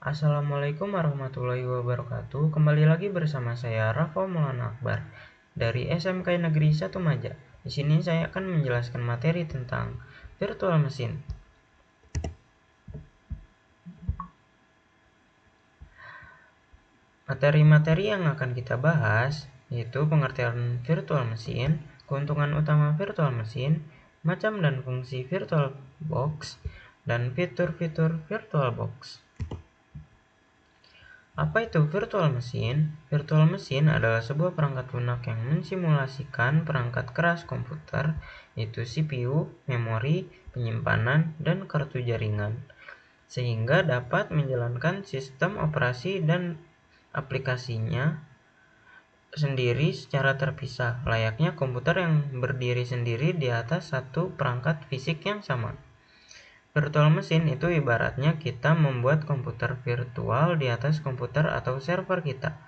Assalamualaikum warahmatullahi wabarakatuh. Kembali lagi bersama saya Rafa Maulana Akbar dari SMK Negeri 1 Maja. Di sini saya akan menjelaskan materi tentang virtual machine. Materi-materi yang akan kita bahas yaitu pengertian virtual machine, keuntungan utama virtual machine, macam dan fungsi virtual box, dan fitur-fitur virtual box. Apa itu virtual machine? Virtual machine adalah sebuah perangkat lunak yang mensimulasikan perangkat keras komputer, yaitu CPU, memori, penyimpanan, dan kartu jaringan, sehingga dapat menjalankan sistem operasi dan aplikasinya sendiri secara terpisah, layaknya komputer yang berdiri sendiri di atas satu perangkat fisik yang sama. Virtual machine itu ibaratnya kita membuat komputer virtual di atas komputer atau server kita.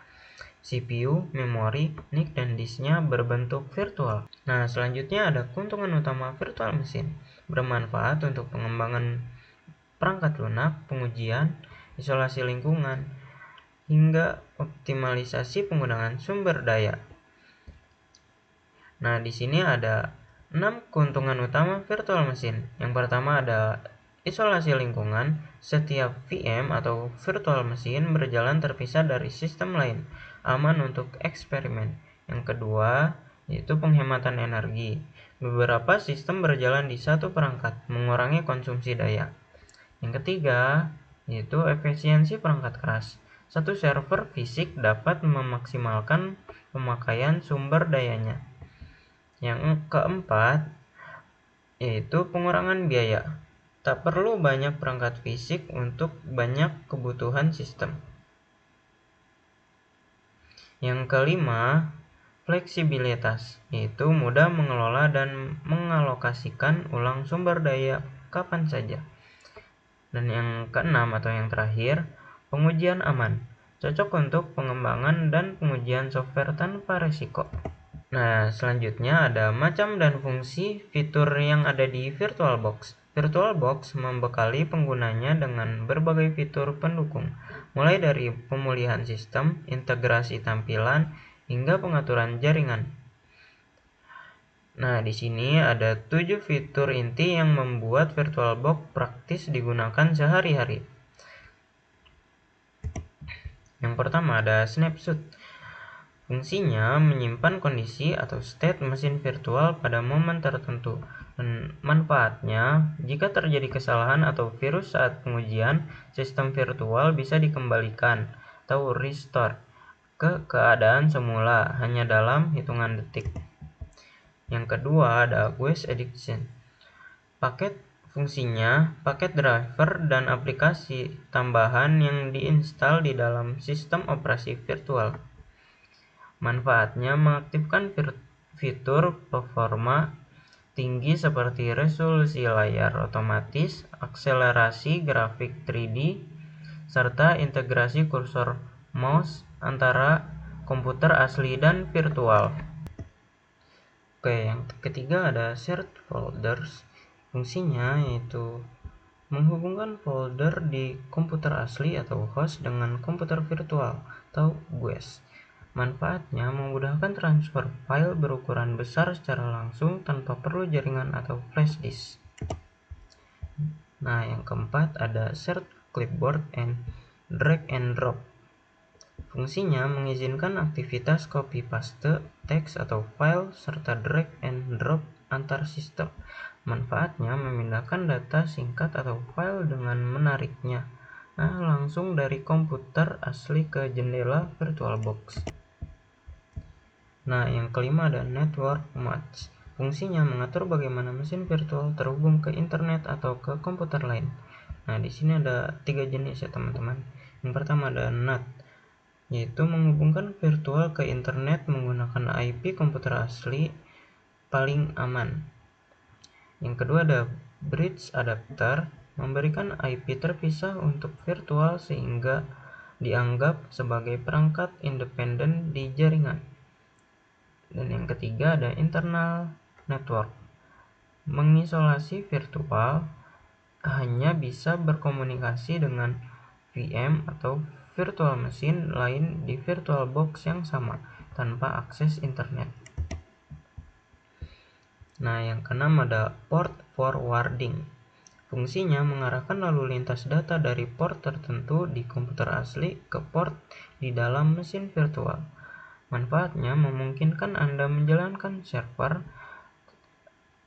CPU, memori, NIC, dan disknya berbentuk virtual. Nah, selanjutnya ada keuntungan utama virtual machine. Bermanfaat untuk pengembangan perangkat lunak, pengujian, isolasi lingkungan, hingga optimalisasi penggunaan sumber daya. Nah, di sini ada 6 keuntungan utama virtual machine. Yang pertama ada isolasi lingkungan. Setiap VM atau virtual machine berjalan terpisah dari sistem lain, aman untuk eksperimen. Yang kedua, yaitu penghematan energi. Beberapa sistem berjalan di satu perangkat, mengurangi konsumsi daya. Yang ketiga, yaitu efisiensi perangkat keras. Satu server fisik dapat memaksimalkan pemakaian sumber dayanya. Yang keempat, yaitu pengurangan biaya. Tak perlu banyak perangkat fisik untuk banyak kebutuhan sistem. Yang kelima, fleksibilitas, yaitu mudah mengelola dan mengalokasikan ulang sumber daya kapan saja. Dan yang keenam atau yang terakhir, pengujian aman, cocok untuk pengembangan dan pengujian software tanpa resiko. Nah, selanjutnya ada macam dan fungsi fitur yang ada di VirtualBox. VirtualBox membekali penggunanya dengan berbagai fitur pendukung, mulai dari pemulihan sistem, integrasi tampilan, hingga pengaturan jaringan. Nah, di sini ada 7 fitur inti yang membuat VirtualBox praktis digunakan sehari-hari. Yang pertama ada snapshot. Fungsinya menyimpan kondisi atau state mesin virtual pada momen tertentu. Dan manfaatnya, jika terjadi kesalahan atau virus saat pengujian, sistem virtual bisa dikembalikan atau restore ke keadaan semula hanya dalam hitungan detik. Yang kedua ada GUIS Edition. Fungsinya paket driver dan aplikasi tambahan yang diinstal di dalam sistem operasi virtual. Manfaatnya mengaktifkan fitur performa tinggi seperti resolusi layar otomatis, akselerasi grafik 3D, serta integrasi kursor mouse antara komputer asli dan virtual. Oke, yang ketiga ada shared folders. Fungsinya yaitu menghubungkan folder di komputer asli atau host dengan komputer virtual atau GUIS. Manfaatnya memudahkan transfer file berukuran besar secara langsung tanpa perlu jaringan atau flash disk. Nah, yang keempat ada shared clipboard and drag and drop. Fungsinya mengizinkan aktivitas copy paste teks atau file serta drag and drop antar sistem. Manfaatnya memindahkan data singkat atau file dengan menariknya langsung dari komputer asli ke jendela VirtualBox. Nah, yang kelima ada network match. Fungsinya mengatur bagaimana mesin virtual terhubung ke internet atau ke komputer lain. Nah, di sini ada 3 jenis ya teman-teman. Yang pertama ada NAT, yaitu menghubungkan virtual ke internet menggunakan IP komputer asli paling aman. Yang kedua ada bridge adapter, memberikan IP terpisah untuk virtual sehingga dianggap sebagai perangkat independen di jaringan. Dan yang ketiga ada internal network, mengisolasi virtual hanya bisa berkomunikasi dengan VM atau virtual machine lain di VirtualBox yang sama tanpa akses internet. Nah, yang keenam ada port forwarding. Fungsinya mengarahkan lalu lintas data dari port tertentu di komputer asli ke port di dalam mesin virtual. Manfaatnya memungkinkan Anda menjalankan server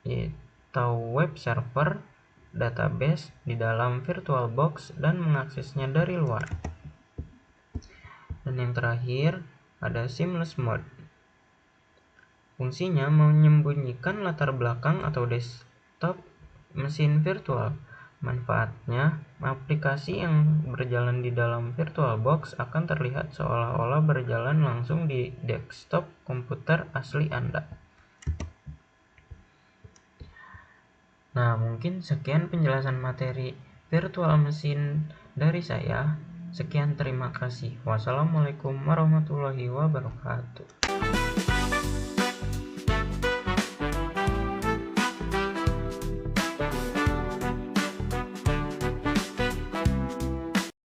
atau web server database di dalam VirtualBox dan mengaksesnya dari luar. Dan yang terakhir ada seamless mode. Fungsinya menyembunyikan latar belakang atau desktop mesin virtual. Manfaatnya, aplikasi yang berjalan di dalam VirtualBox akan terlihat seolah-olah berjalan langsung di desktop komputer asli Anda. Nah, mungkin sekian penjelasan materi virtual machine dari saya. Sekian, terima kasih. Wassalamualaikum warahmatullahi wabarakatuh.